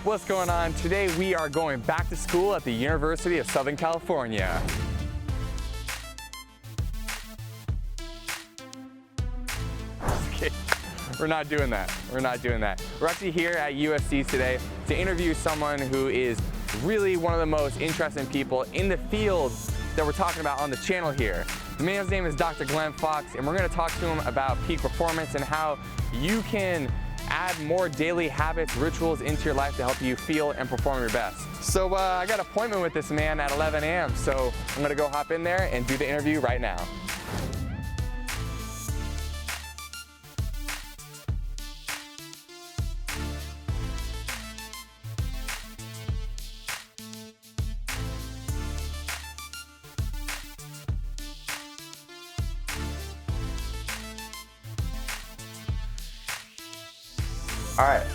What's going on? Today we are going back to school at the University of Southern California. Okay, we're not doing that. We're not doing that. We're actually here at USC today to interview someone who is really one of the most interesting people in the field that we're talking about on the channel here. The man's name is Dr. Glenn Fox, and we're going to talk to him about peak performance and how you can add more daily habits, rituals into your life to help you feel and perform your best. So I got an appointment with this man at 11 a.m. So I'm gonna go hop in there and do the interview right now. All right,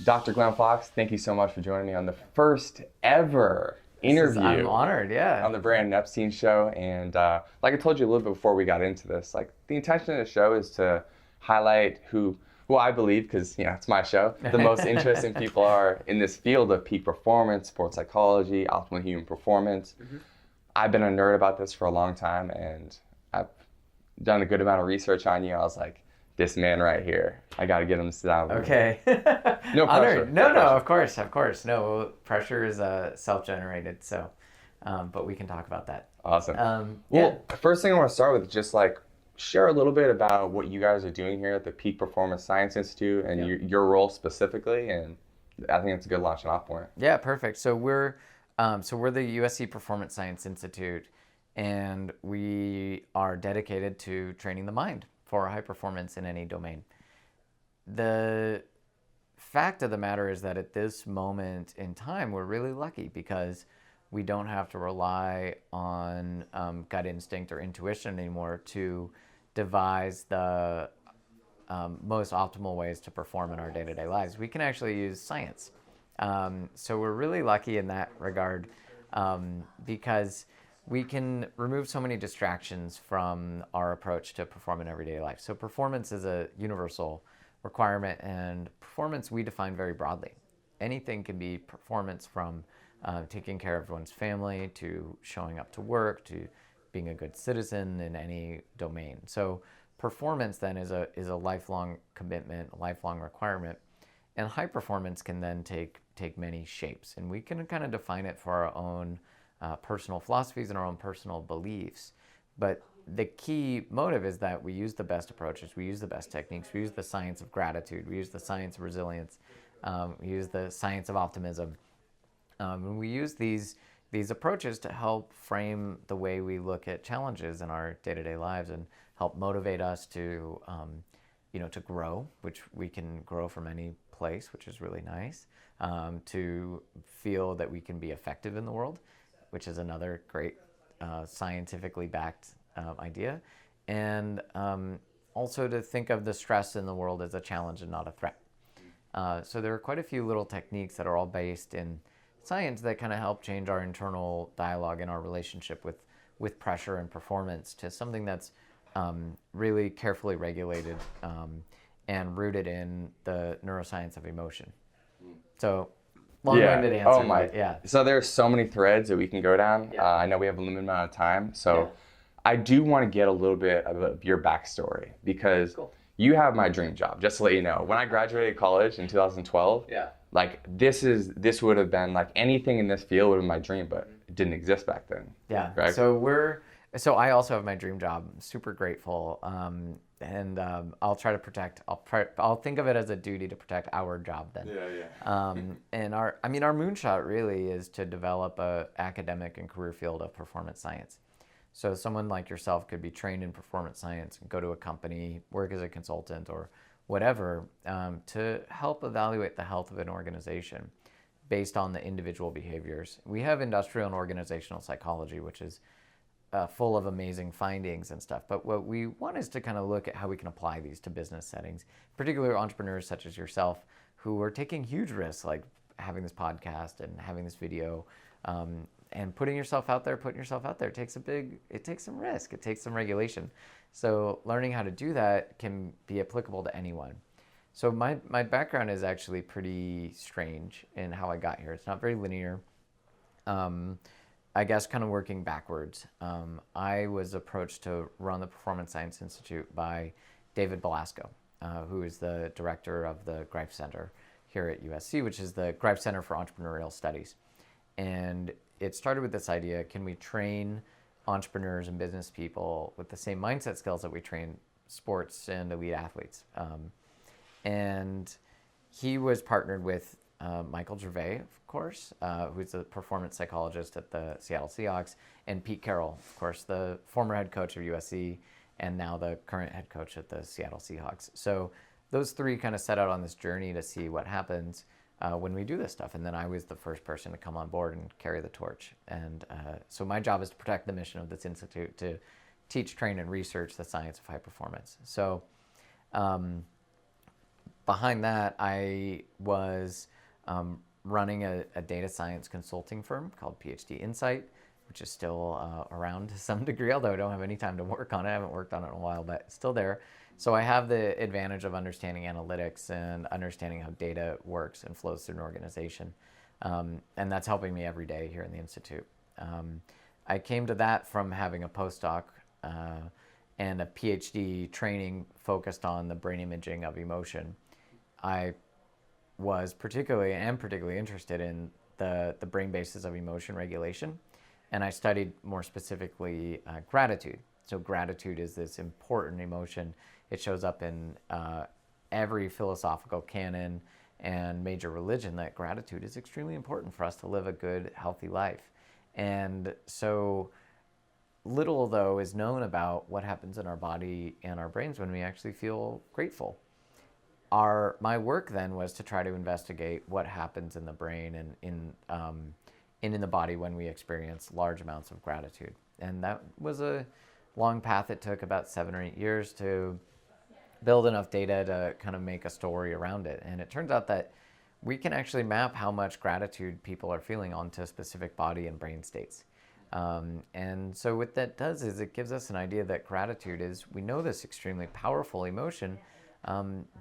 Dr. Glenn Fox, thank you so much for joining me on the first ever interview. I'm honored, yeah. On the Brandon Epstein Show. And like I told you a little bit before we got into this, like the intention of the show is to highlight who I believe, because it's my show, the most interesting people are in this field of peak performance, sports psychology, optimal human performance. Mm-hmm. I've been a nerd about this for a long time, and I've done a good amount of research on you. I was like, this man right here, I got to get him to sit down. Okay. No pressure. No, of course. No, pressure is self-generated, so, but we can talk about that. Awesome. Well, first thing I want to start with is just like share a little bit about what you guys are doing here at the Peak Performance Science Institute and your role specifically, and I think it's a good launching off point. Yeah, perfect. So we're the USC Performance Science Institute, and we are dedicated to training the mind for high performance in any domain. The fact of the matter is that at this moment in time, we're really lucky because we don't have to rely on gut instinct or intuition anymore to devise the most optimal ways to perform in our day-to-day lives. We can actually use science. So we're really lucky in that regard because we can remove so many distractions from our approach to perform in everyday life. So performance is a universal requirement, and performance we define very broadly. Anything can be performance, from taking care of one's family to showing up to work to being a good citizen in any domain. So performance then is a lifelong commitment, a lifelong requirement, and high performance can then take many shapes, and we can kind of define it for our own personal philosophies and our own personal beliefs. But the key motive is that we use the best approaches, we use the best techniques, we use the science of gratitude, we use the science of resilience, we use the science of optimism. And we use these approaches to help frame the way we look at challenges in our day-to-day lives and help motivate us to, to grow, which we can grow from any place, which is really nice, to feel that we can be effective in the world, which is another great scientifically backed idea, and also to think of the stress in the world as a challenge and not a threat. So there are quite a few little techniques that are all based in science that kind of help change our internal dialogue and our relationship with pressure and performance to something that's really carefully regulated and rooted in the neuroscience of emotion. So long-winded answer. Oh my. Yeah. So there's so many threads that we can go down. Yeah. I know we have a limited amount of time, so I do want to get a little bit of your backstory because you have my dream job. Just to let you know, when I graduated college in 2012, like this would have been like anything in this field would have been my dream, but it didn't exist back then. Yeah. Right? So I also have my dream job. I'm super grateful. And I'll try to protect. I'll think of it as a duty to protect our job then. And our moonshot really is to develop a academic and career field of performance science. So someone like yourself could be trained in performance science and go to a company, work as a consultant or whatever, to help evaluate the health of an organization based on the individual behaviors. We have industrial and organizational psychology, which is full of amazing findings and stuff. But what we want is to kind of look at how we can apply these to business settings, particularly entrepreneurs such as yourself who are taking huge risks, like having this podcast and having this video, and putting yourself out there. It takes some risk, it takes some regulation. So learning how to do that can be applicable to anyone. So my background is actually pretty strange in how I got here. It's not very linear. I guess kind of working backwards. I was approached to run the Performance Science Institute by David Belasco, who is the director of the Greif Center here at USC, which is the Greif Center for Entrepreneurial Studies. And it started with this idea, can we train entrepreneurs and business people with the same mindset skills that we train sports and elite athletes? And he was partnered with Michael Gervais, of course, who's a performance psychologist at the Seattle Seahawks, and Pete Carroll, of course, the former head coach of USC and now the current head coach at the Seattle Seahawks. So those three kind of set out on this journey to see what happens when we do this stuff. And then I was the first person to come on board and carry the torch. And so my job is to protect the mission of this institute, to teach, train, and research the science of high performance. So behind that, I was running a data science consulting firm called PhD Insight, which is still around to some degree, although I don't have any time to work on it. I haven't worked on it in a while, but it's still there. So I have the advantage of understanding analytics and understanding how data works and flows through an organization. And that's helping me every day here in the Institute. I came to that from having a postdoc and a PhD training focused on the brain imaging of emotion. I was particularly interested in the brain bases of emotion regulation, and I studied more specifically gratitude. So gratitude is this important emotion. It shows up in every philosophical canon and major religion, that gratitude is extremely important for us to live a good, healthy life. And so little, though, is known about what happens in our body and our brains when we actually feel grateful. My work then was to try to investigate what happens in the brain and in the body when we experience large amounts of gratitude. And that was a long path. It took about 7 or 8 years to build enough data to kind of make a story around it. And it turns out that we can actually map how much gratitude people are feeling onto specific body and brain states. And so what that does is it gives us an idea that gratitude is, we know this extremely powerful emotion,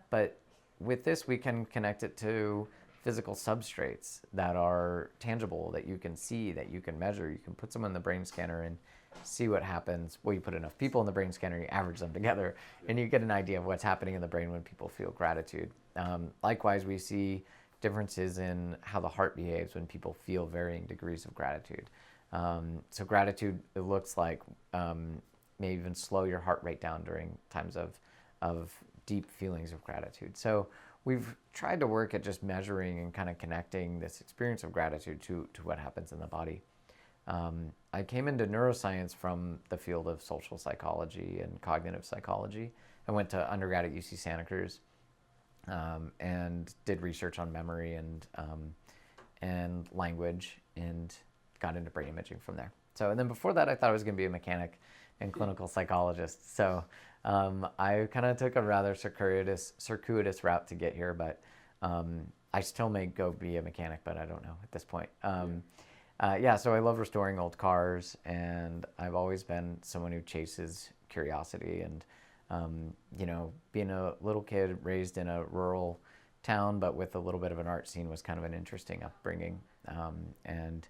but with this we can connect it to physical substrates that are tangible, that you can see, that you can measure. You can put someone in the brain scanner and see what happens. Well, you put enough people in the brain scanner, you average them together, and you get an idea of what's happening in the brain when people feel gratitude. Likewise, we see differences in how the heart behaves when people feel varying degrees of gratitude. So gratitude, it looks like, may even slow your heart rate down during times of deep feelings of gratitude. So we've tried to work at just measuring and kind of connecting this experience of gratitude to what happens in the body. I came into neuroscience from the field of social psychology and cognitive psychology. I went to undergrad at UC Santa Cruz and did research on memory and language, and got into brain imaging from there. So, and then before that, I thought I was going to be a mechanic and clinical psychologist. So I kind of took a rather circuitous route to get here, but I still may go be a mechanic, but I don't know at this point. So I love restoring old cars, and I've always been someone who chases curiosity. And, being a little kid raised in a rural town, but with a little bit of an art scene, was kind of an interesting upbringing. And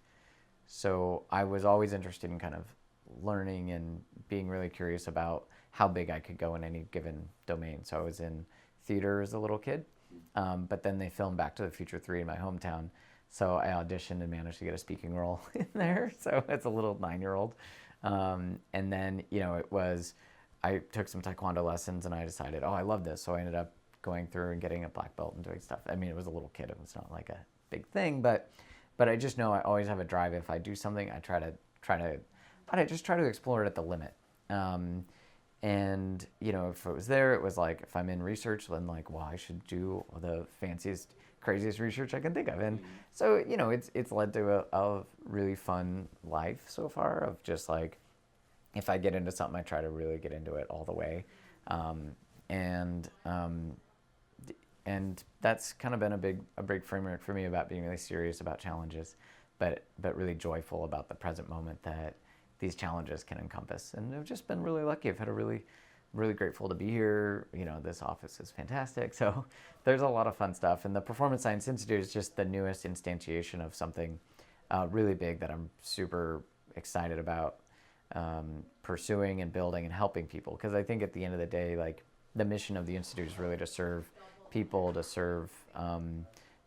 so I was always interested in kind of learning and being really curious about how big I could go in any given domain. So I was in theater as a little kid, but then they filmed Back to the Future 3 in my hometown. So I auditioned and managed to get a speaking role in there. So it's a little 9-year-old. And then, I took some Taekwondo lessons, and I decided, I love this. So I ended up going through and getting a black belt and doing stuff. I mean, it was a little kid. It was not like a big thing, but I just know I always have a drive. If I do something, I just try to explore it at the limit. And, if it was there, it was like, if I'm in research, then I should do the fanciest, craziest research I can think of. And so, it's led to a really fun life so far of just if I get into something, I try to really get into it all the way. And that's kind of been a big framework for me about being really serious about challenges, but really joyful about the present moment that these challenges can encompass. And I've just been really lucky. I've had a really really grateful to be here. This office is fantastic. So there's a lot of fun stuff. And the Performance Science Institute is just the newest instantiation of something really big that I'm super excited about pursuing and building and helping people. Because I think at the end of the day, like, the mission of the Institute is really to serve people, to serve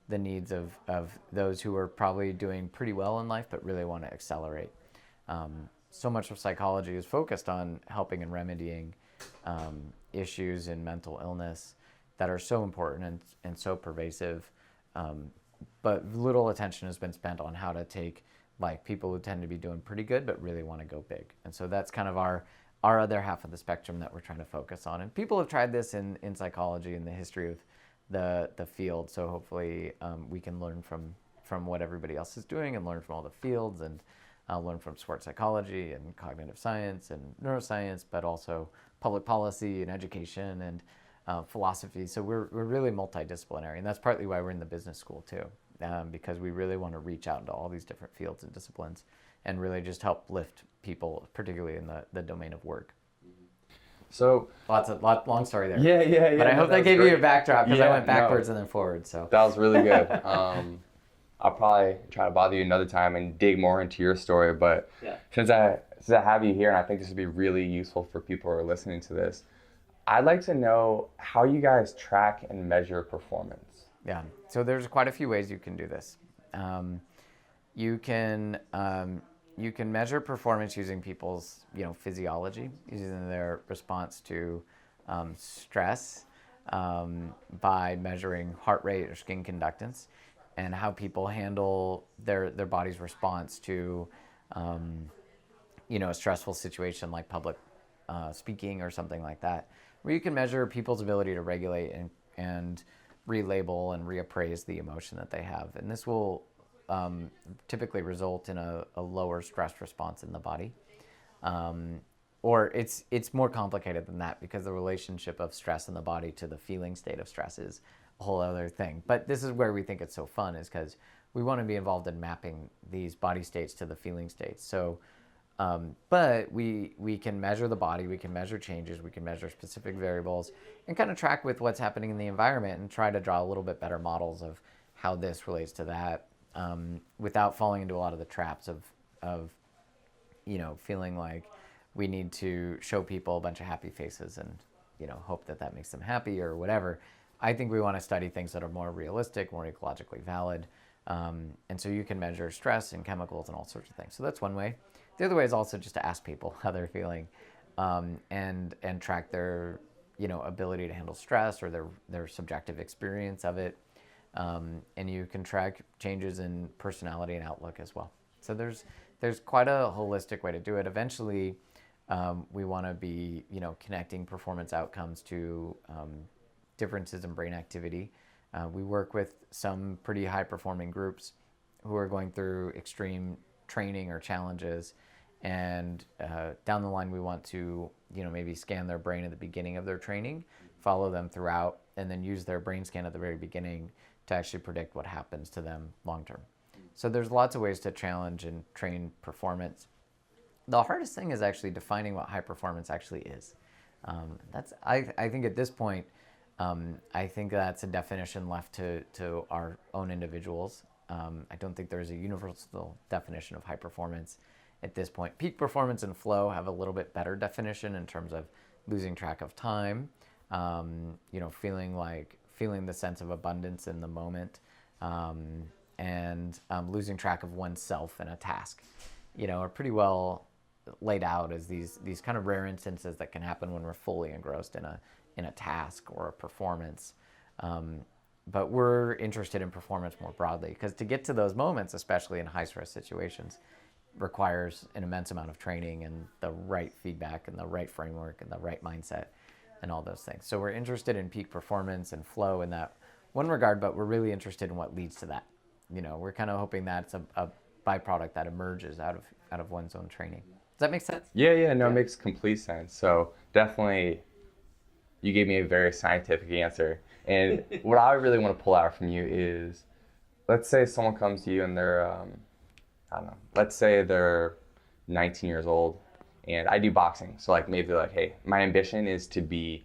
the needs of those who are probably doing pretty well in life but really want to accelerate. So much of psychology is focused on helping and remedying issues in mental illness that are so important and so pervasive, but little attention has been spent on how to take, like, people who tend to be doing pretty good but really want to go big. And so that's kind of our other half of the spectrum that we're trying to focus on. And people have tried this in psychology in the history of the field, so hopefully we can learn from what everybody else is doing and learn from all the fields, and learn from sports psychology and cognitive science and neuroscience, but also public policy and education and philosophy. So we're really multidisciplinary, and that's partly why we're in the business school too, because we really want to reach out into all these different fields and disciplines and really just help lift people, particularly in the domain of work. So long story there. Yeah. But I hope that gave you a backdrop, because I went backwards and then forward. So that was really good. I'll probably try to bother you another time and dig more into your story. But since I have you here, and I think this would be really useful for people who are listening to this, I'd like to know how you guys track and measure performance. Yeah. So there's quite a few ways you can do this. You can measure performance using people's physiology, using their response to stress, by measuring heart rate or skin conductance, and how people handle their body's response to a stressful situation like public speaking or something like that, where you can measure people's ability to regulate and relabel and reappraise the emotion that they have. And this will typically result in a lower stress response in the body. Or it's more complicated than that, because the relationship of stress in the body to the feeling state of stress is a whole other thing. But this is where we think it's so fun, is because we want to be involved in mapping these body states to the feeling states. So, but we can measure the body, we can measure changes, we can measure specific variables, and kind of track with what's happening in the environment and try to draw a little bit better models of how this relates to that, without falling into a lot of the traps of feeling like we need to show people a bunch of happy faces and hope that makes them happy or whatever. I think we want to study things that are more realistic, more ecologically valid. And so you can measure stress and chemicals and all sorts of things. So that's one way. The other way is also just to ask people how they're feeling, and track their ability to handle stress or their subjective experience of it. And you can track changes in personality and outlook as well. So there's quite a holistic way to do it. Eventually, we want to be connecting performance outcomes to differences in brain activity. We work with some pretty high-performing groups who are going through extreme training or challenges, and down the line we want to maybe scan their brain at the beginning of their training, follow them throughout, and then use their brain scan at the very beginning to actually predict what happens to them long-term. So there's lots of ways to challenge and train performance. The hardest thing is actually defining what high performance actually is. I think at this point, I think that's a definition left to our own individuals. I don't think there's a universal definition of high performance at this point. Peak performance and flow have a little bit better definition in terms of losing track of time, feeling the sense of abundance in the moment, and losing track of oneself in a task, are pretty well laid out as these kind of rare instances that can happen when we're fully engrossed in a task or a performance. But we're interested in performance more broadly, because to get to those moments, especially in high stress situations, requires an immense amount of training and the right feedback and the right framework and the right mindset and all those things. So we're interested in peak performance and flow in that one regard, but we're really interested in what leads to that. We're kind of hoping that's a byproduct that emerges out of one's own training. Does that make sense? Yeah, it makes complete sense. So definitely, you gave me a very scientific answer. And what I really want to pull out from you is, let's say someone comes to you and they're, let's say they're 19 years old and I do boxing. So like maybe like, hey, my ambition is to be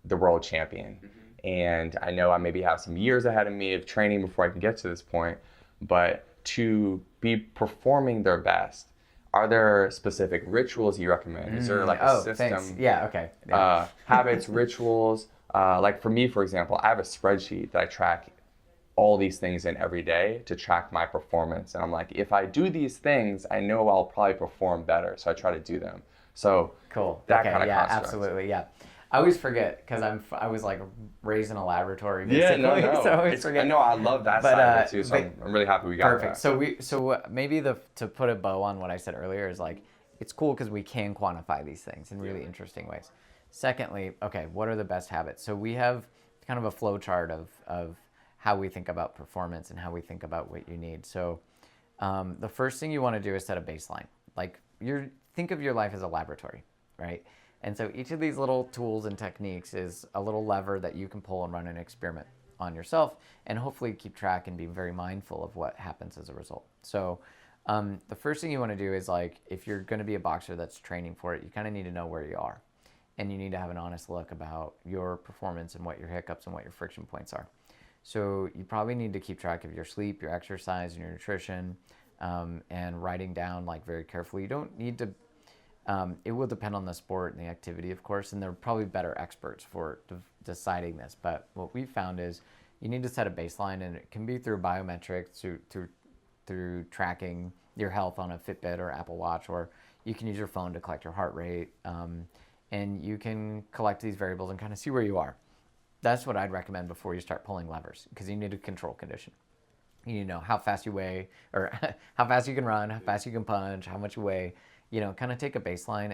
the world champion. And I know I maybe have some years ahead of me of training before I can get to this point, but to be performing their best, are there specific rituals you recommend? Is there like a system? Thanks. Yeah, okay. Yeah. Habits, rituals. Like for me, for example, I have a spreadsheet that I track all these things in every day to track my performance. And I'm like, if I do these things, I know I'll probably perform better. So I try to do them. So cool. That okay, kind of yeah, construct. Absolutely, yeah. I always forget because I was like raised in a laboratory basically. Yeah, no. So I always forget. I know I love that side of it too. So I'm really happy we got perfect. that. So maybe to put a bow on what I said earlier is like it's cool because we can quantify these things in really interesting ways. Secondly, okay, what are the best habits? So we have kind of a flow chart of how we think about performance and how we think about what you need. So the first thing you want to do is set a baseline. Like think of your life as a laboratory, right? And so each of these little tools and techniques is a little lever that you can pull and run an experiment on yourself and hopefully keep track and be very mindful of what happens as a result. So the first thing you want to do is like, if you're going to be a boxer that's training for it, you kind of need to know where you are. And you need to have an honest look about your performance and what your hiccups and what your friction points are. So you probably need to keep track of your sleep, your exercise, and your nutrition, and writing down like very carefully. You don't need to. It will depend on the sport and the activity, of course, and there are probably better experts for deciding this. But what we found is you need to set a baseline, and it can be through biometrics, through tracking your health on a Fitbit or Apple Watch, or you can use your phone to collect your heart rate, and you can collect these variables and kind of see where you are. That's what I'd recommend before you start pulling levers, because you need a control condition. You need to know how fast you weigh, or how fast you can run, how fast you can punch, how much you weigh. Kind of take a baseline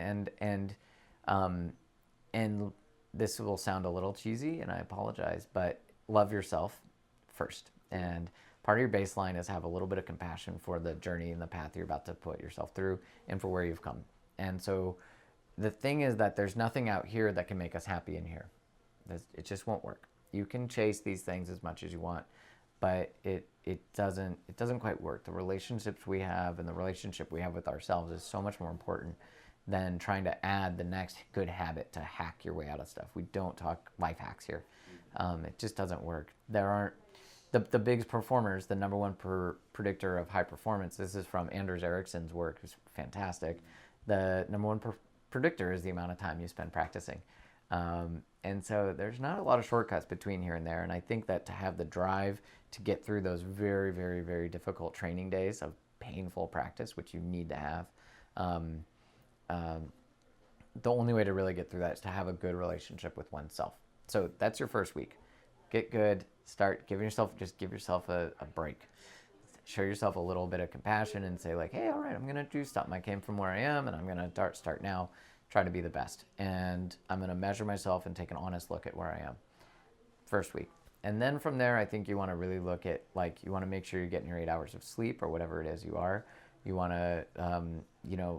and this will sound a little cheesy, and I apologize, but love yourself first. And part of your baseline is have a little bit of compassion for the journey and the path you're about to put yourself through and for where you've come. And so the thing is that there's nothing out here that can make us happy in here. It just won't work. You can chase these things as much as you want, but it doesn't quite work. The relationships we have and the relationship we have with ourselves is so much more important than trying to add the next good habit to hack your way out of stuff. We don't talk life hacks here. It just doesn't work. There aren't the big performers. The number one predictor of high performance. This is from Anders Ericsson's work. It's fantastic. The number one predictor is the amount of time you spend practicing. And so there's not a lot of shortcuts between here and there. And I think that to have the drive to get through those very, very, very difficult training days of painful practice, which you need to have, the only way to really get through that is to have a good relationship with oneself. So that's your first week. Get good. Start giving yourself, just give yourself a break. Show yourself a little bit of compassion and say like, hey, all right, I'm going to do something. I came from where I am and I'm going to start now. Try to be the best. And I'm going to measure myself and take an honest look at where I am. First week. And then from there, I think you want to really look at, like, you want to make sure you're getting your 8 hours of sleep or whatever it is you are. You want to,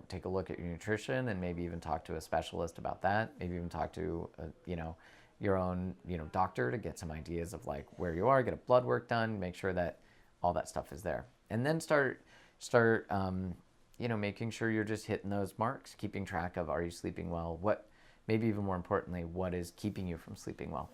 take a look at your nutrition and maybe even talk to a specialist about that. Maybe even talk to, your own, doctor to get some ideas of like where you are, get a blood work done, make sure that all that stuff is there. And then start making sure you're just hitting those marks, keeping track of, are you sleeping well? What, maybe even more importantly, what is keeping you from sleeping well?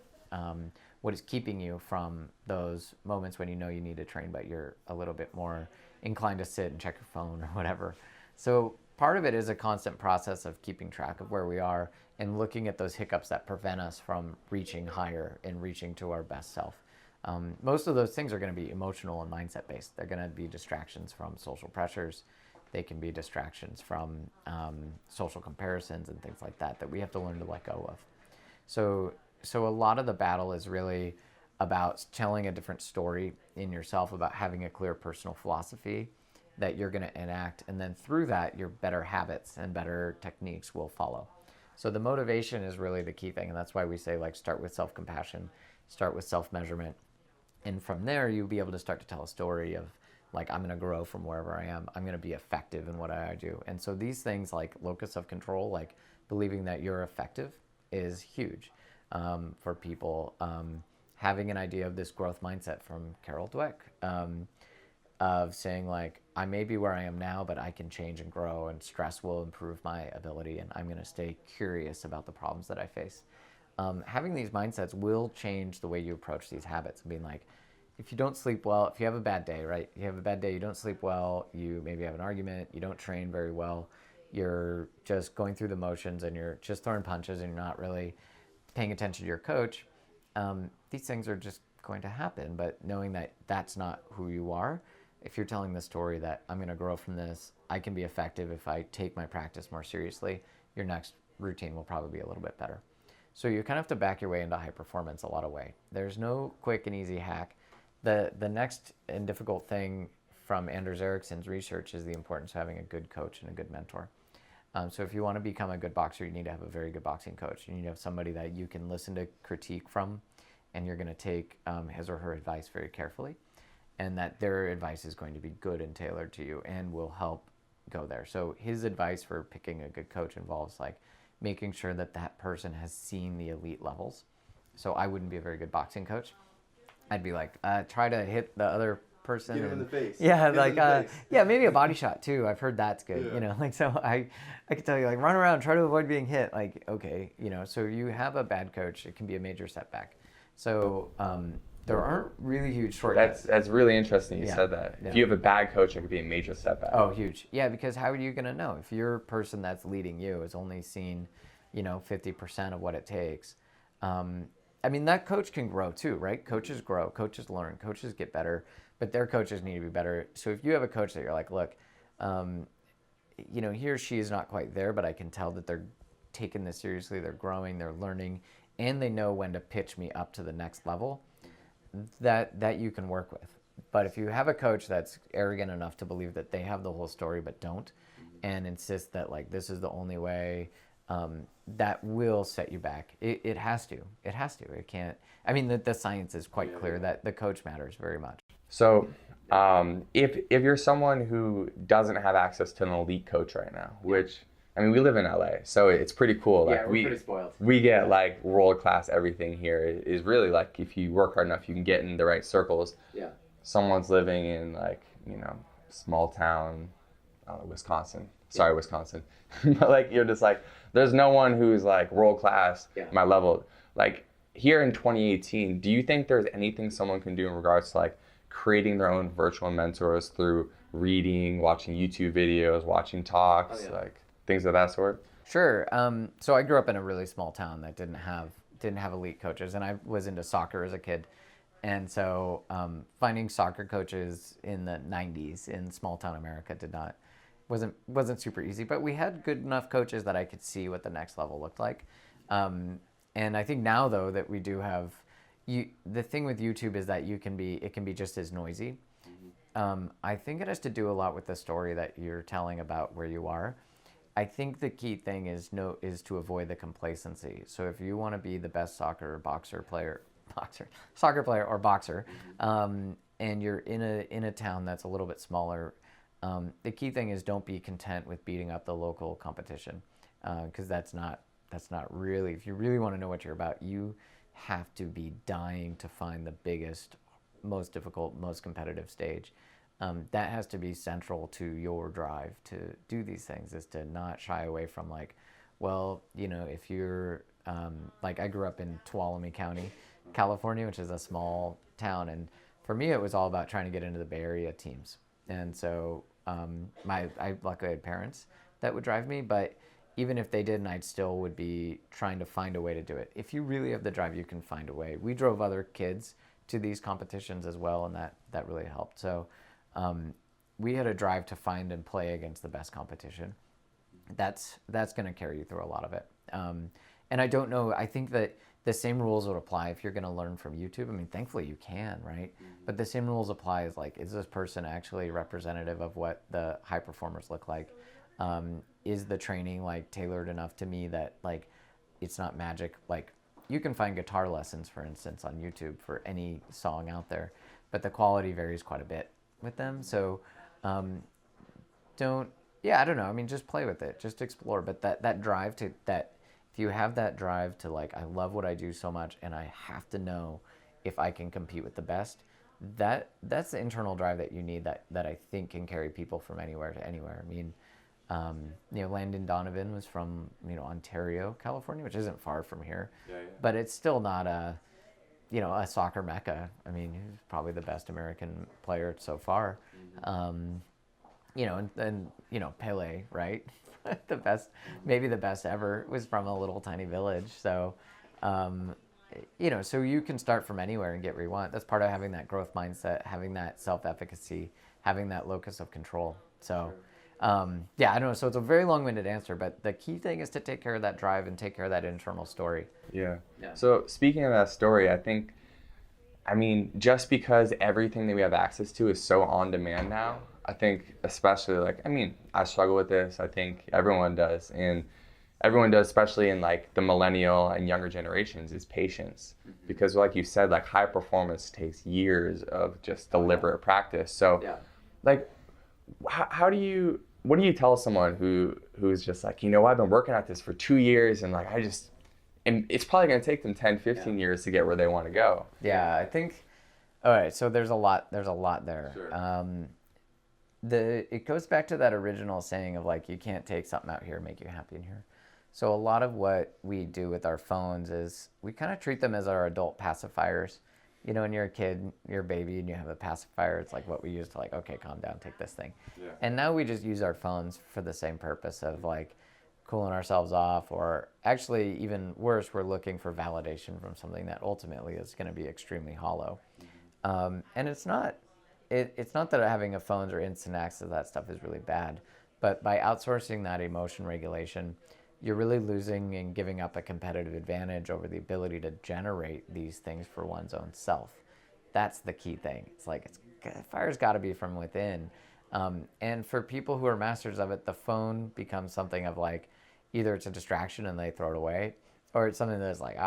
What is keeping you from those moments when you know you need to train, but you're a little bit more inclined to sit and check your phone or whatever. So part of it is a constant process of keeping track of where we are and looking at those hiccups that prevent us from reaching higher and reaching to our best self. Most of those things are going to be emotional and mindset based. They're going to be distractions from social pressures. They can be distractions from social comparisons and things like that we have to learn to let go of. So a lot of the battle is really about telling a different story in yourself, about having a clear personal philosophy that you're going to enact. And then through that, your better habits and better techniques will follow. So the motivation is really the key thing. And that's why we say, like, start with self-compassion, start with self-measurement. And from there, you'll be able to start to tell a story of, like, I'm going to grow from wherever I am. I'm going to be effective in what I do. And so these things like locus of control, like believing that you're effective, is huge for people. Having an idea of this growth mindset from Carol Dweck. of saying like, I may be where I am now, but I can change and grow, and stress will improve my ability, and I'm going to stay curious about the problems that I face. Having these mindsets will change the way you approach these habits. Being like, if you don't sleep well, if you have a bad day, right? You have a bad day, you don't sleep well, you maybe have an argument, you don't train very well, you're just going through the motions and you're just throwing punches and you're not really paying attention to your coach. These things are just going to happen, but knowing that that's not who you are, if you're telling the story that I'm going to grow from this, I can be effective if I take my practice more seriously, your next routine will probably be a little bit better. So you kind of have to back your way into high performance a lot of way. There's no quick and easy hack. The next and difficult thing from Anders Ericsson's research is the importance of having a good coach and a good mentor. So if you want to become a good boxer, you need to have a very good boxing coach. You need to have somebody that you can listen to critique from, and you're going to take his or her advice very carefully, and that their advice is going to be good and tailored to you and will help go there. So his advice for picking a good coach involves like making sure that that person has seen the elite levels. So I wouldn't be a very good boxing coach. I'd be like, try to hit the other person. Get him in the face. Yeah, Get like, him in the face. yeah, maybe a body shot too. I've heard that's good, Yeah. you know, like, so I could tell you like, run around, try to avoid being hit. Like, okay, you know, so you have a bad coach, it can be a major setback. So there aren't really huge shortcuts. That's really interesting you Yeah, said that. yeah. If you have a bad coach, it could be a major setback. Oh, huge. Yeah, because how are you going to know if your person that's leading you has only seen, you know, 50% of what it takes? I mean, that coach can grow too, right? Coaches grow, coaches learn, coaches get better, but their coaches need to be better. So if you have a coach that you're like, look, you know, he or she is not quite there, but I can tell that they're taking this seriously, they're growing, they're learning, and they know when to pitch me up to the next level, that you can work with. But if you have a coach that's arrogant enough to believe that they have the whole story but don't, and insist that like this is the only way, that will set you back. It has to. It has to. It can't. I mean, the science is quite clear that the coach matters very much. So if you're someone who doesn't have access to an elite coach right now, which, I mean, we live in LA, so it's pretty cool. Like, we're pretty spoiled. We get like world class everything here. It is really like if you work hard enough, you can get in the right circles. Yeah. Someone's living in like, you know, small town, Wisconsin. Sorry, Wisconsin. But like, you're just like, there's no one who's like world class at my level. Like here in 2018, do you think there's anything someone can do in regards to like creating their own virtual mentors through reading, watching YouTube videos, watching talks, like things of that sort? Sure. So I grew up in a really small town that didn't have elite coaches, and I was into soccer as a kid. And so finding soccer coaches in the 90s in small town America wasn't super easy, but we had good enough coaches that I could see what the next level looked like. And I think now though that we do have, the thing with YouTube is that it can be just as noisy. I think it has to do a lot with the story that you're telling about where you are. I think the key thing is to avoid the complacency. So if you want to be the best soccer player, or boxer, and you're in a town that's a little bit smaller, the key thing is don't be content with beating up the local competition, because that's not really, if you really want to know what you're about, you have to be dying to find the biggest, most difficult, most competitive stage. That has to be central to your drive to do these things, is to not shy away from like, well, you know, if you're like, I grew up in Tuolumne County, California, which is a small town, and for me it was all about trying to get into the Bay Area teams. And so I luckily had parents that would drive me, but even if they didn't, I still would be trying to find a way to do it. If you really have the drive, you can find a way. We drove other kids to these competitions as well, and that really helped. So we had a drive to find and play against the best competition. That's going to carry you through a lot of it. And I don't know, I think that the same rules would apply if you're going to learn from YouTube. I mean, thankfully you can, right? But the same rules apply as like, is this person actually representative of what the high performers look like? Is the training like tailored enough to me that like it's not magic? Like you can find guitar lessons, for instance, on YouTube for any song out there, but the quality varies quite a bit with them. So I don't know. I mean, just play with it, just explore. But that drive to that, if you have that drive to like, I love what I do so much and I have to know if I can compete with the best, that's the internal drive that you need that I think can carry people from anywhere to anywhere. I mean, Landon Donovan was from, Ontario, California, which isn't far from here, but it's still not a soccer mecca. I mean, he's probably the best American player so far. And Pele, right? The best, maybe the best ever, was from a little tiny village. So, so you can start from anywhere and get where you want. That's part of having that growth mindset, having that self-efficacy, having that locus of control. So, I don't know. So it's a very long-winded answer, but the key thing is to take care of that drive and take care of that internal story. Yeah. So speaking of that story, just because everything that we have access to is so on demand now, I think especially I struggle with this. I think everyone does. And everyone does, especially in like the millennial and younger generations, is patience. Because like you said, like high performance takes years of just deliberate practice. So what do you tell someone who's just like, I've been working at this for 2 years and and it's probably going to take them 10, 15 years to get where they want to go. Yeah, I think, all right, so there's a lot there. Sure. It goes back to that original saying of like, you can't take something out here and make you happy in here. So a lot of what we do with our phones is we kind of treat them as our adult pacifiers. When you're a kid, you're a baby, and you have a pacifier, it's like what we use to like, okay, calm down, take this thing. Yeah. And now we just use our phones for the same purpose of like cooling ourselves off, or actually even worse, we're looking for validation from something that ultimately is going to be extremely hollow. And it's not that having a phone or instant access to that stuff is really bad, but by outsourcing that emotion regulation, you're really losing and giving up a competitive advantage over the ability to generate these things for one's own self. That's the key thing. It's like, fire's got to be from within. And for people who are masters of it, the phone becomes something of like, either it's a distraction and they throw it away, or it's something that's like,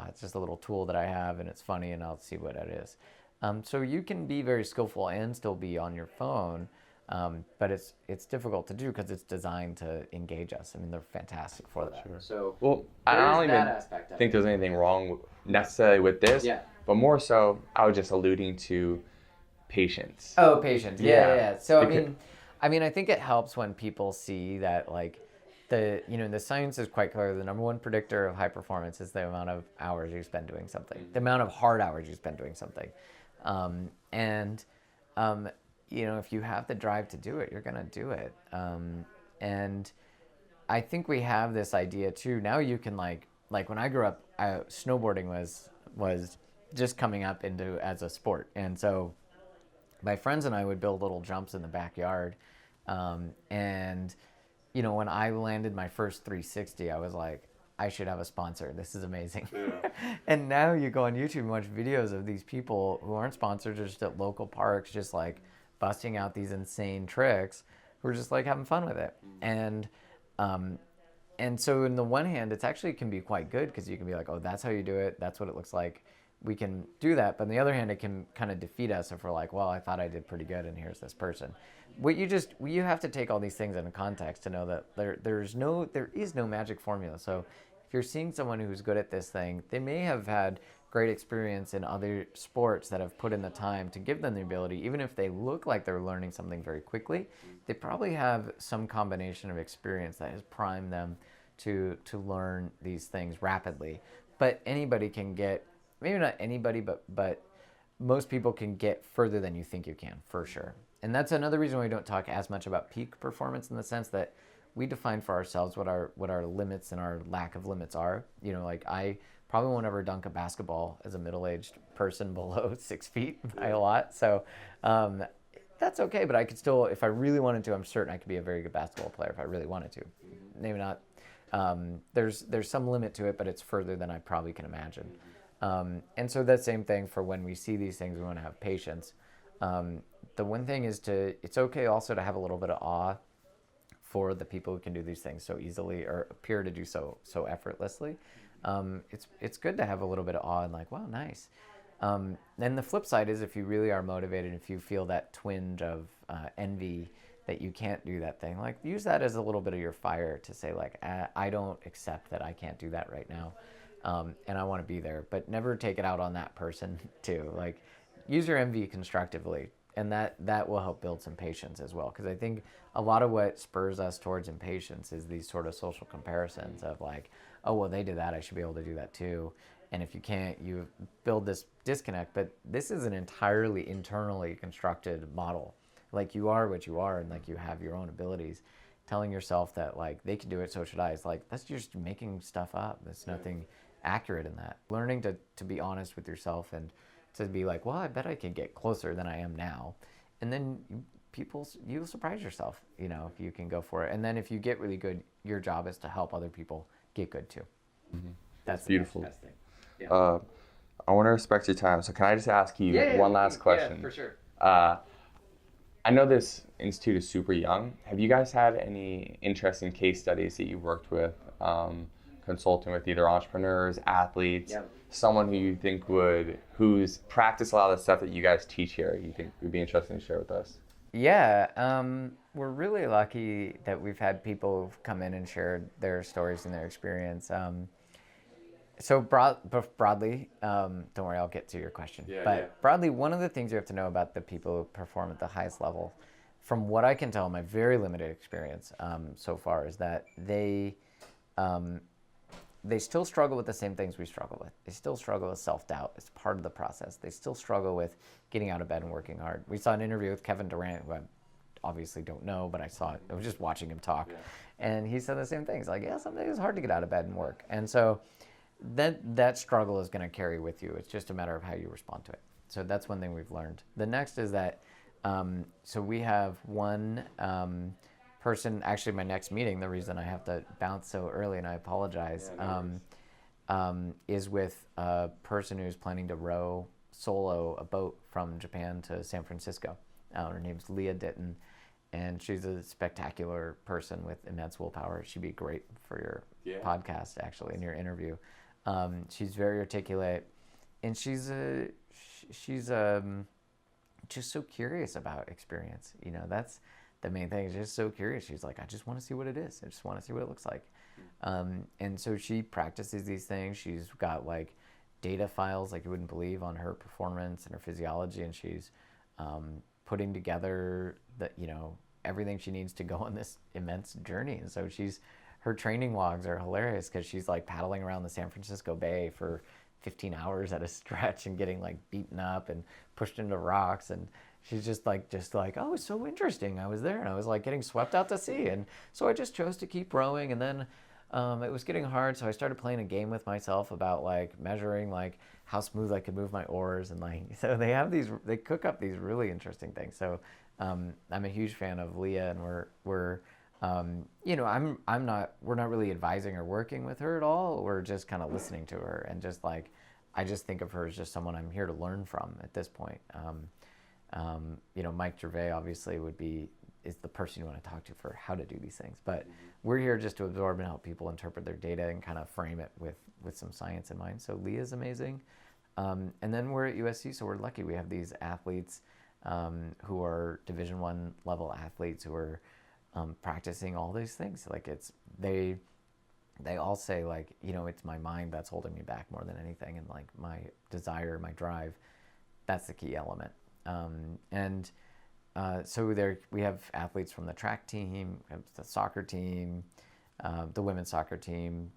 it's just a little tool that I have and it's funny and I'll see what it is. So you can be very skillful and still be on your phone, but it's difficult to do because it's designed to engage us. I mean, they're fantastic for that. Sure. So I don't even think there's anything wrong necessarily with this, but more so, I was just alluding to patience. Oh, patience. Yeah. So I mean, I think it helps when people see that like the science is quite clear. The number one predictor of high performance is the amount of hours you spend doing something, the amount of hard hours you spend doing something. If you have the drive to do it, you're going to do it. And I think we have this idea too. Now you can like when I grew up, snowboarding was just coming up as a sport. And so my friends and I would build little jumps in the backyard. When I landed my first 360, I was like, I should have a sponsor. This is amazing. Yeah. And now you go on YouTube and watch videos of these people who aren't sponsored, just at local parks, just like busting out these insane tricks, who are just like having fun with it. And so in the one hand, it's actually can be quite good because you can be like, oh, that's how you do it. That's what it looks like. We can do that. But on the other hand, it can kind of defeat us if we're like, well, I thought I did pretty good and here's this person. You have to take all these things into context to know that there is no magic formula. So if you're seeing someone who's good at this thing, they may have had great experience in other sports that have put in the time to give them the ability, even if they look like they're learning something very quickly, they probably have some combination of experience that has primed them to learn these things rapidly. But anybody can get, maybe not anybody, but most people can get further than you think you can, for sure. And that's another reason why we don't talk as much about peak performance, in the sense that we define for ourselves what our limits and our lack of limits are. Like I probably won't ever dunk a basketball as a middle-aged person below 6 feet by a lot. So that's okay, but I could still, if I really wanted to, I'm certain I could be a very good basketball player if I really wanted to. Maybe not. There's some limit to it, but it's further than I probably can imagine. And so that same thing for when we see these things, we want to have patience. The one thing is it's okay also to have a little bit of awe for the people who can do these things so easily or appear to do so effortlessly. It's good to have a little bit of awe and like, wow, nice. Then the flip side is if you really are motivated, if you feel that twinge of envy that you can't do that thing, like use that as a little bit of your fire to say like, I don't accept that I can't do that right now. And I want to be there, but never take it out on that person too. Like use your envy constructively, and that will help build some patience as well. Because I think a lot of what spurs us towards impatience is these sort of social comparisons of like, oh, well, they did that, I should be able to do that too. And if you can't, you build this disconnect. But this is an entirely internally constructed model. Like, you are what you are, and like you have your own abilities. Telling yourself that like they can do it, so should I, it's like, that's just making stuff up. There's nothing accurate in that. Learning to be honest with yourself and to be like, well, I bet I can get closer than I am now. And then you'll surprise yourself, you know, if you can go for it. And then if you get really good, your job is to help other people get good too. Mm-hmm. That's beautiful. The best thing. Yeah. I want to respect your time. So can I just ask you one last question? Yeah, for sure. I know this institute is super young. Have you guys had any interesting case studies that you worked with, consulting with either entrepreneurs, athletes, someone who you think who's practiced a lot of the stuff that you guys teach here, you think would be interesting to share with us? Yeah, we're really lucky that we've had people who've come in and shared their stories and their experience. So broadly, don't worry, I'll get to your question. Broadly, one of the things you have to know about the people who perform at the highest level, from what I can tell, my very limited experience so far, is that they still struggle with the same things we struggle with. They still struggle with self-doubt. It's part of the process. They still struggle with getting out of bed and working hard. We saw an interview with Kevin Durant, who I obviously don't know, but I was just watching him talk. And he said the same things, like, yeah, sometimes it's hard to get out of bed and work. And so that struggle is going to carry with you. It's just a matter of how you respond to it. So that's one thing we've learned. The next is that, so we have one person, actually my next meeting, the reason I have to bounce so early, and I apologize, is with a person who's planning to row solo a boat from Japan to San Francisco. Her name's Leah Ditton, and she's a spectacular person with immense willpower. She'd be great for your podcast, actually, in your interview. She's very articulate, and she's just so curious about experience. You know, that's the main thing. She's just so curious. She's like, I just want to see what it is. I just want to see what it looks like. And so she practices these things. She's got like data files like you wouldn't believe on her performance and her physiology, and she's putting together everything she needs to go on this immense journey. And so her training logs are hilarious because she's like paddling around the San Francisco Bay for 15 hours at a stretch and getting like beaten up and pushed into rocks, and she's just like, oh, it's so interesting. I was there and I was like getting swept out to sea, and so I just chose to keep rowing, and then it was getting hard, so I started playing a game with myself about like measuring like how smooth I could move my oars, and like, so they cook up these really interesting things. So I'm a huge fan of Leah, and we're we're not really advising or working with her at all. We're just kind of listening to her, and just like, I just think of her as just someone I'm here to learn from at this point. Mike Gervais obviously is the person you want to talk to for how to do these things, but we're here just to absorb and help people interpret their data and kind of frame it with some science in mind. So Leah's amazing. And then we're at USC, so we're lucky. We have these athletes who are Division I level athletes who are practicing all these things. Like they all say like, it's my mind that's holding me back more than anything, and like my desire, my drive, that's the key element. So we have athletes from the track team, the soccer team, the women's soccer team,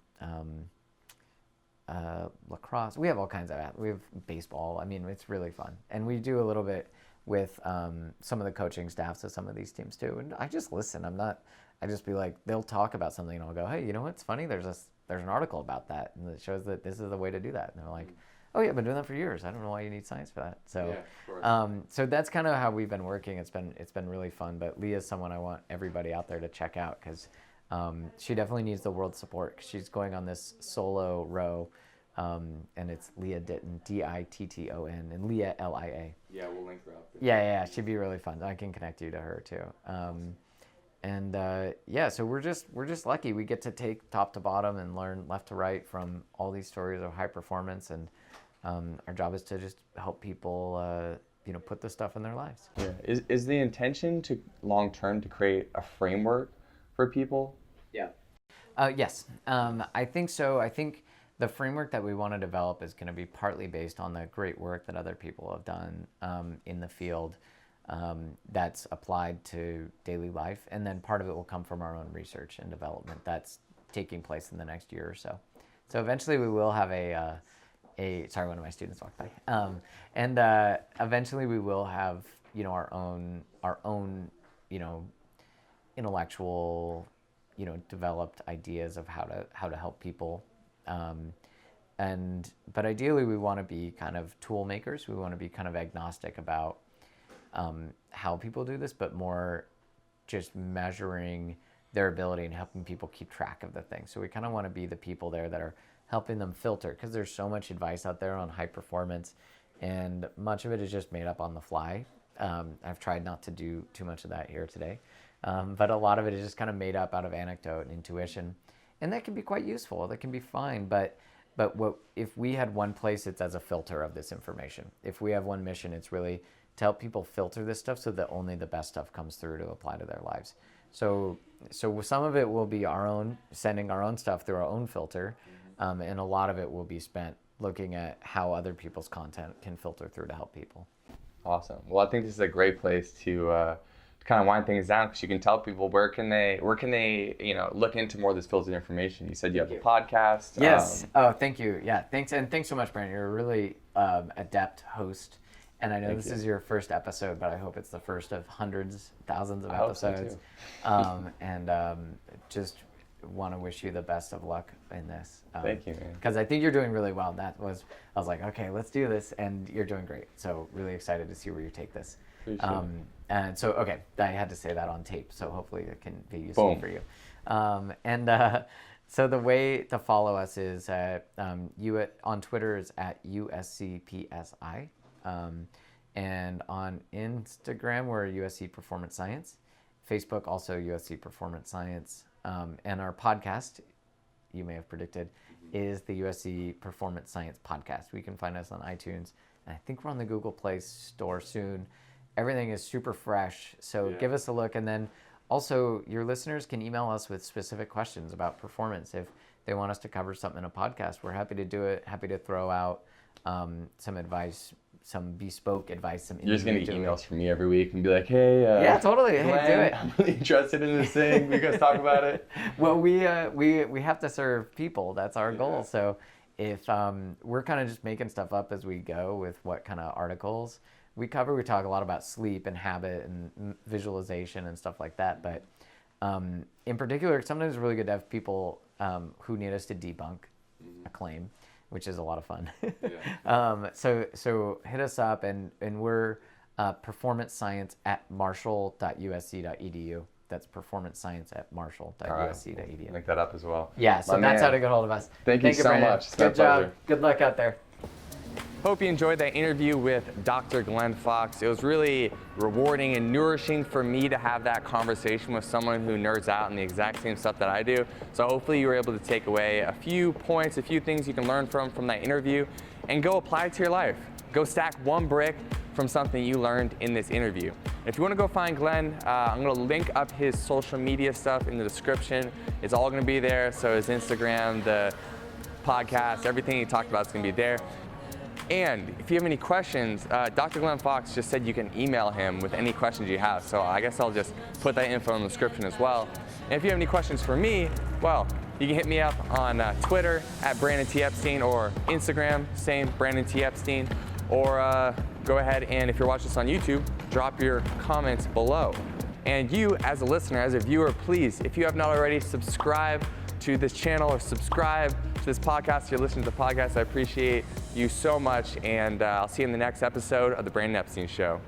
lacrosse. We have all kinds of athletes. We have baseball. I mean, it's really fun. And we do a little bit with some of the coaching staffs of some of these teams too. And I just listen. I just be like, they'll talk about something and I'll go, hey, you know what's funny? There's an article about that, and it shows that this is the way to do that. And they're like, oh yeah, I've been doing that for years. I don't know why you need science for that. So, so that's kind of how we've been working. It's been really fun. But Leah's someone I want everybody out there to check out, because she definitely needs the world's support. Cause she's going on this solo row, and it's Leah Ditton, Ditton, and Leah Lia. Yeah, we'll link her up there. Yeah, she'd be really fun. I can connect you to her too. So we're just lucky. We get to take top to bottom and learn left to right from all these stories of high performance, and our job is to just help people, put this stuff in their lives. Yeah. Is the intention to long term to create a framework for people? Yeah. Yes. I think so. I think the framework that we want to develop is going to be partly based on the great work that other people have done in the field that's applied to daily life. And then part of it will come from our own research and development that's taking place in the next year or so. So eventually we will have sorry, one of my students walked by. Eventually we will have, our own, intellectual, developed ideas of how to help people. But ideally we want to be kind of tool makers. We want to be kind of agnostic about how people do this, but more just measuring their ability and helping people keep track of the things. So we kind of want to be the people there that are helping them filter, because there's so much advice out there on high performance, and much of it is just made up on the fly. I've tried not to do too much of that here today, but a lot of it is just kind of made up out of anecdote and intuition, and that can be quite useful. That can be fine, but if we had one place, it's as a filter of this information. If we have one mission, it's really to help people filter this stuff so that only the best stuff comes through to apply to their lives. So some of it will be our own, sending our own stuff through our own filter, and a lot of it will be spent looking at how other people's content can filter through to help people. Awesome. Well, I think this is a great place to kind of wind things down, because you can tell people where can they look into more of this filtered information. You said you have a podcast. Yes. Thank you. Yeah. Thanks so much, Brandon. You're a really adept host. And I know this is your first episode, but I hope it's the first of hundreds, thousands of episodes. Just want to wish you the best of luck in this. Thank you, man. Because I think you're doing really well. I was like, okay, let's do this, and you're doing great. So really excited to see where you take this. And so, okay, I had to say that on tape, so hopefully it can be useful for you. So the way to follow us is on Twitter is at USCPSI. And on Instagram, we're USC Performance Science. Facebook, also USC Performance Science. And our podcast, you may have predicted, is the USC Performance Science Podcast. We can find us on iTunes. And I think we're on the Google Play Store soon. Everything is super fresh, so give us a look. And then also, your listeners can email us with specific questions about performance. If they want us to cover something in a podcast, we're happy to do it, happy to throw out some advice, some bespoke advice. You're just going to get emails from me every week and be like, hey, yeah, totally. Glenn, hey, do it. I'm really interested in this thing. We guys talk about it. Well, we have to serve people. That's our goal. So if we're kind of just making stuff up as we go with what kind of articles we cover. We talk a lot about sleep and habit and visualization and stuff like that. But in particular, sometimes it's really good to have people who need us to debunk a claim, which is a lot of fun. So hit us up, and we're performancescience@marshall.usc.edu. That's performancescience@marshall.usc.edu. Right. Make that up as well. Yeah, so that's how to get hold of us. Thank you so much. Good job. Good luck out there. Hope you enjoyed that interview with Dr. Glenn Fox. It was really rewarding and nourishing for me to have that conversation with someone who nerds out in the exact same stuff that I do. So hopefully you were able to take away a few points, a few things you can learn from that interview, and go apply it to your life. Go stack one brick from something you learned in this interview. If you want to go find Glenn, I'm going to link up his social media stuff in the description. It's all going to be there. So his Instagram, the podcast, everything he talked about is going to be there. And if you have any questions, Dr. Glenn Fox just said you can email him with any questions you have. So I guess I'll just put that info in the description as well. And if you have any questions for me, well, you can hit me up on Twitter at Brandon T. Epstein, or Instagram, same, Brandon T. Epstein. Or go ahead and, if you're watching this on YouTube, drop your comments below. And you, as a listener, as a viewer, please, if you have not already, subscribe to this channel or subscribe to this podcast. If you're listening to the podcast, I appreciate you so much, and I'll see you in the next episode of The Brandon Epstein Show.